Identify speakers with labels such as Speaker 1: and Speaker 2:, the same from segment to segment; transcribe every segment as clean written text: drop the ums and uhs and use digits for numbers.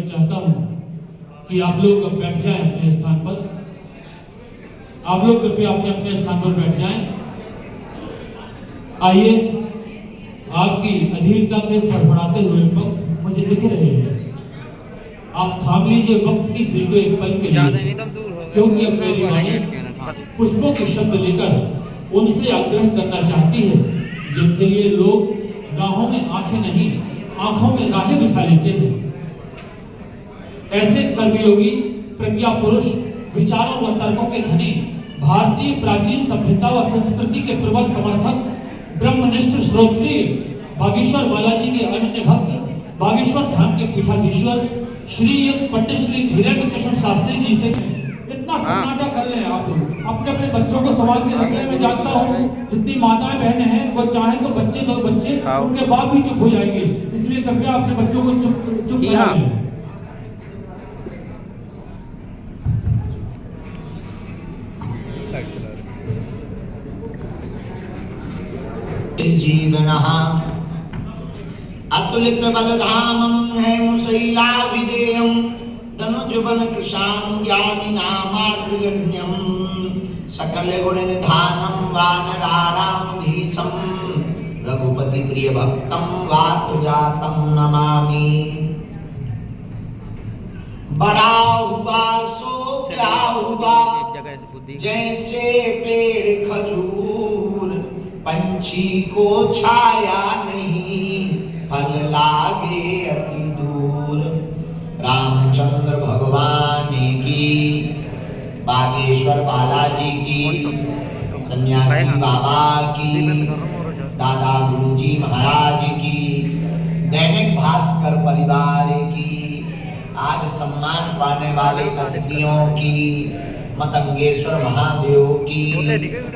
Speaker 1: चाहता हूं कि आप लोग बैठ जाएं अपने स्थान पर। आप लोग कृपया अपने अपने स्थान पर बैठ जाएं। आइए, आपकी अधीरता के फड़फड़ाते हुए पंख मुझे दिख रहे हैं। आप थाम लीजिए वक्त की सुई को एक पल के लिए, क्योंकि अब मेरी वाणी पुष्पों के शब्द लेकर उनसे आग्रह करना चाहती है जिनके लिए लोग राहों में आंखें नहीं, आंखों में राहें बिछा लेते हैं। ऐसे कर्मयोगी, प्रज्ञा पुरुष, विचारों व तर्कों के धनी, भारतीय प्राचीन सभ्यता व संस्कृति के प्रबल समर्थक, ब्रह्मनिष्ठ श्रोत्रिय, बागेश्वर बालाजी के अनन्य भक्त, बागेश्वर धाम के पीठाधीश्वर श्री पंडित श्री धीरेन्द्र कृष्ण शास्त्री जी से इतना सन्नाटा कर लें। आप अपने अपने बच्चों को संभाल के रखने में जानता हूँ जितनी माताएं बहनें हैं वो चाहें तो बच्चे उनके बाप भी चुप हो जाएंगे, इसलिए कृपया अपने बच्चों को चुप करा लें।
Speaker 2: जीवनः अतुलित बलधामं हेमशैलाभिधेयं धनुजुवन कृशां ज्ञानिनामाग्रगण्यं सकल गुण निधानं वानराणामधीशं रघुपति प्रिय भक्तं वातुजातं नमामि। बड़ा हुआ सो क्या हुआ, जैसे पेड़ खजूर, पंछी को छाया नहीं, फल लागे अति दूर। रामचंद्र भगवान की, बागेश्वर बालाजी की, सन्यासी बाबा की, दादा गुरुजी महाराज की, दैनिक भास्कर परिवार की, आज सम्मान पाने वाले अतिथियों की, मतंगेश्वर महादेव की,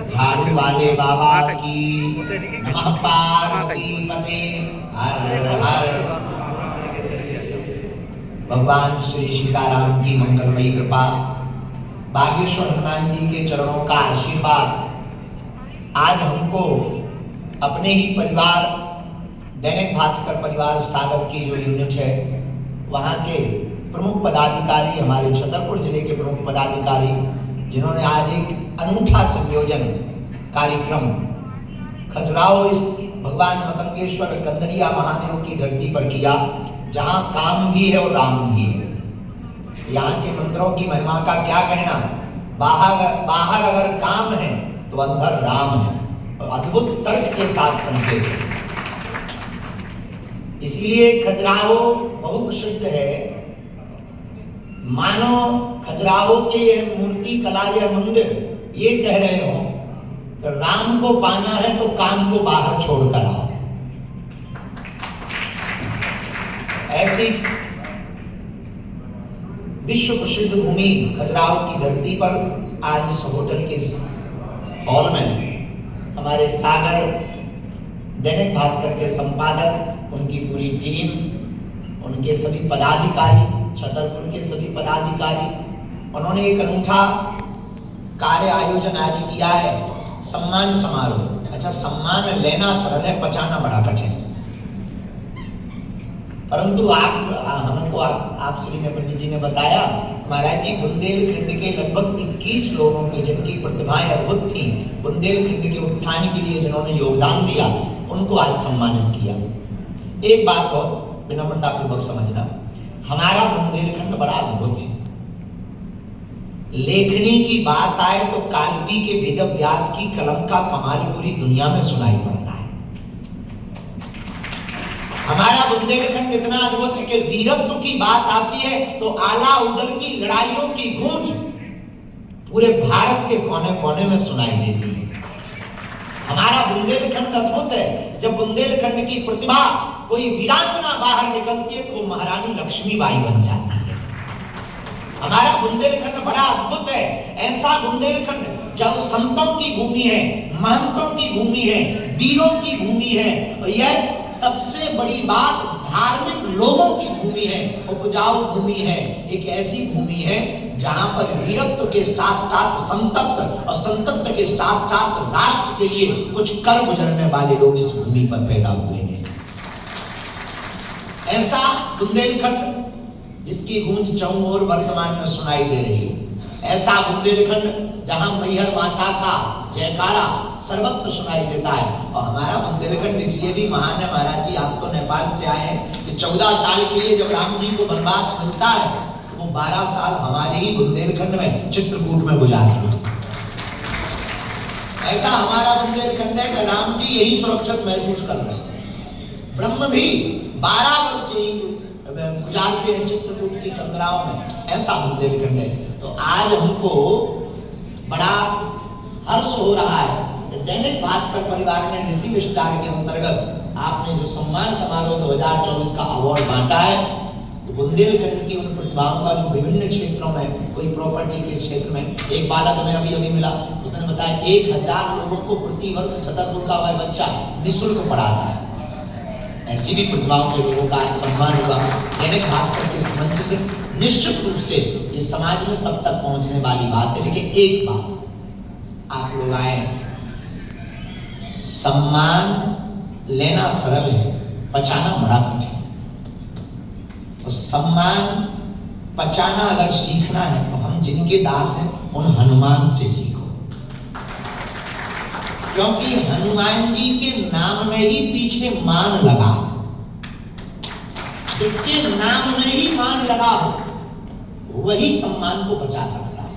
Speaker 2: झाड़ू वाले बाबा की, नमः पार्वती पते हर हर। भगवान श्री सीताराम की मंगलमयी कृपा, बागेश्वर हनुमान जी के चरणों का आशीर्वाद आज हमको अपने ही परिवार दैनिक भास्कर परिवार सागर की जो यूनिट है वहां के प्रमुख पदाधिकारी, हमारे छतरपुर जिले के प्रमुख पदाधिकारी, जिन्होंने आज एक अनूठा संयोजन कार्यक्रम खजुराहो इस भगवान मतंगेश्वर कंदरिया महादेव की धरती पर किया, जहां काम भी है और राम भी है। यहाँ के मंदिरों की महिमा का क्या कहना, बाहर अगर काम है तो अंदर राम है, और अद्भुत तर्क के साथ संकेत है। इसलिए खजुराहो बहुप्रसिद्ध है। मानो खजुराहो के यह मूर्ति कला, यह मंदिर ये कह रहे हो कि राम को पाना है तो काम को बाहर छोड़कर आओ। ऐसी विश्व प्रसिद्ध भूमि खजुराहो की धरती पर आज इस होटल के हॉल में हमारे सागर दैनिक भास्कर के संपादक, उनकी पूरी टीम, उनके सभी पदाधिकारी, छतरपुर के सभी पदाधिकारी, उन्होंने एक अनूठा कार्य आयोजन आज किया है, सम्मान समारोह। अच्छा, सम्मान लेना सरल है, पचाना बड़ा कठिन है। परंतु हमको आप श्री ने पंडित जी ने बताया, महाराज जी बुंदेलखंड के लगभग 21 लोगों की जिनकी प्रतिभाएं अद्भुत थी, बुंदेलखंड के उत्थान के लिए जिन्होंने योगदान दिया, उनको आज सम्मानित किया। एक बात को विनम्रता पूर्वक समझना, हमारा बुंदेलखंड बड़ा अद्भुत है। लेखनी की बात आए तो कालपी के वेद व्यास की कलम का कमाल पूरी दुनिया में सुनाई पड़ता है। हमारा बुंदेलखंड इतना अद्भुत है कि वीरत्व की बात आती है तो आला उदल की लड़ाइयों की गूंज पूरे भारत के कोने कोने में सुनाई देती है। हमारा बुंदेलखंड अद्भुत है। जब बुंदेलखंड की प्रतिभा कोई वीरांगना बाहर निकलती है तो वो महारानी लक्ष्मीबाई बन जाती है। हमारा बुंदेलखंड बड़ा अद्भुत है। ऐसा बुंदेलखंड जब संतों की भूमि है, महंतों की भूमि है, वीरों की भूमि है, और यह सबसे बड़ी बात धार्मिक लोगों की भूमि है, उपजाऊ भूमि है। एक ऐसी भूमि है जहां पर वीरत्व के साथ साथ संतत्व और संतत्व के साथ साथ राष्ट्र के लिए कुछ कर गुजरने वाले लोग इस भूमि पर पैदा हुए हैं। ऐसा बुंदेलखंड जिसकी गूंज चौं ओर वर्तमान में सुनाई दे रही है। ऐसा बुंदेलखंड जहां मैहर माता का जयकारा सर्वत्र सुनाई देता है। और हमारा बुंदेलखंड इसलिए भी महान है महाराज जी, आप तो नेपाल से आए हैं, कि 14 साल के लिए जब राम जी को वनवास मिलता है तो वो 12 साल हमारे ही बुंदेलखंड में चित्रकूट में गुजारते हैं। ऐसा हमारा बुंदेलखंड है कि राम जी यही सुरक्षित महसूस कर रहे हैं। ब्रह्म भी 12 वर्ष यही गुजारते हैं चित्रकूट की कंदराओं में। ऐसा बुंदेलखंड है। तो आज हमको बड़ा हर्ष हो रहा है। दैनिक भास्कर परिवार ने ऋषि स्टार के अंतर्गत आपने जो सम्मान समारोह 2024 का अवार्ड बांटा है, तो बुंदेलखंड की उन प्रतिभाओं का जो विभिन्न क्षेत्रों में, कोई प्रॉपर्टी के क्षेत्र में, एक बालक हमें अभी मिला, उसने बताया 1000 लोगों को प्रति वर्ष छतरपुर का वह बच्चा निःशुल्क पढ़ाता है। ऐसी भी प्रतिभाओं के लोगों का सम्मान हुआ। दैनिक भास्कर के मंच से निश्चित रूप से ये समाज में सब तक पहुंचने वाली बात है। लेकिन एक बात, आप लोग आए, सम्मान लेना सरल है, पचाना बड़ा कठिन। तो सम्मान पचाना अगर सीखना है तो हम जिनके दास हैं उन हनुमान से सीखो, क्योंकि हनुमान जी के नाम में ही पीछे मान लगा। जिसके नाम में ही मान लगा वही सम्मान को बचा सकता है।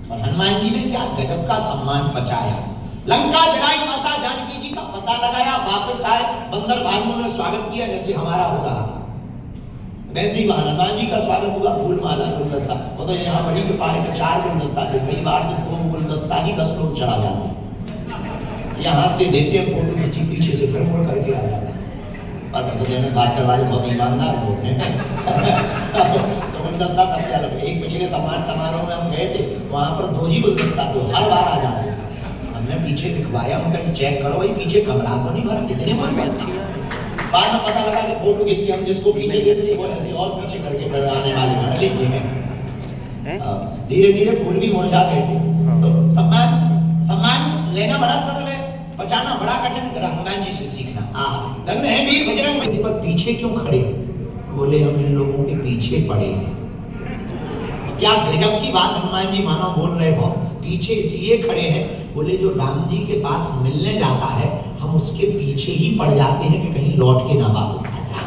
Speaker 2: और हनुमान जी ने क्या गजब का सम्मान बचाया। लंका जलाई, माता जानकी जी का पता लगाया, वापस आए, बंदर भालुओं ने स्वागत किया जैसे हमारा हो रहा था, वैसे ही हनुमान जी का स्वागत हुआ। फूल माला गुलदस्ता, वो तो यहाँ बड़ी कृपा है कि 4 गुलदस्ता थे, कई बार तो 2 गुलदस्ता ही 10 लोग चढ़ा जाते हैं। यहाँ से देते हैं फोटो खींची, पीछे से फिर मुड़ करके आ जाता है। और मैं तो दैनिक भास्कर वाले बहुत ईमानदार लोग हैं। तो गुलदस्ता सबसे अलग। एक पिछले सम्मान समारोह में हम गए थे, वहां पर 2 ही गुलदस्ता थे, हर बार आ जाते थे। हमने पीछे दिखवाया, उनका ये चेक करो भाई पीछे कमरा तो नहीं भरा, कितने गुलदस्ता। बाद में पता लगा कि फोटो खींच के हम जिसको पीछे देते थे वो किसी और पीछे करके फिर आने वाले बना लीजिए। धीरे धीरे फूल भी मुरझा गए थे। तो सम्मान लेना बड़ा सरल है, बचाना बड़ा कठिन। हनुमान जी से सीखना। धन्य है वीर बजरंग। पर पीछे क्यों खड़े? बोले हम इन लोगों के पीछे पड़े। क्या गजब की बात हनुमान जी मानो बोल रहे हो। पीछे इसलिए खड़े हैं, बोले जो राम जी के पास मिलने जाता है हम उसके पीछे ही पड़ जाते हैं कि कहीं लौट के ना वापस आ जाए।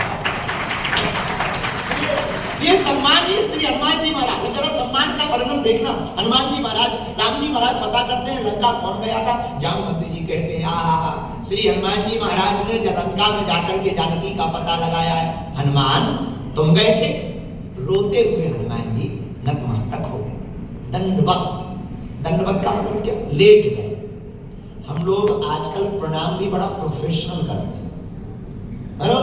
Speaker 2: ये सम्मान है श्री हनुमान जी महाराज। जरा सम्मान का वर्णन देखना। हनुमान जी महाराज, राम जी महाराज पता करते हैं लंका कौन गया था। जामवंत जी कहते हैं श्री हनुमान जी महाराज ने लंका में जाकर के जानकी का पता लगाया है। हनुमान तुम गए थे? रोते हुए हनुमान जी नतमस्तक हो गए, दंडवत। दंडवत का मतलब क्या? लेट गए। हम लोग आजकल प्रणाम भी बड़ा प्रोफेशनल करते हैं। हेलो,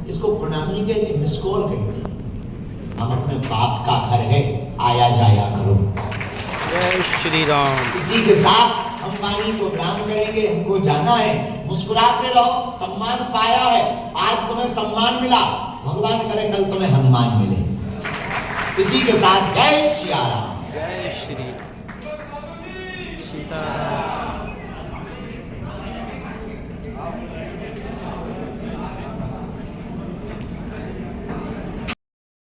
Speaker 2: इसको प्रणाम नहीं कहते, मिस कॉल कहते हैं। हम अपने बाप का घर है, आया जाया करो।
Speaker 3: जय श्री राम।
Speaker 2: इसी के साथ हम वाणी को विराम करेंगे। हमको जाना है। मुस्कुराते रहो, सम्मान पाया है। आज तुम्हें सम्मान मिला, भगवान करे कल तुम्हें हनुमान मिले। इसी के साथ जय सिया राम।
Speaker 3: जय श्री सीताराम।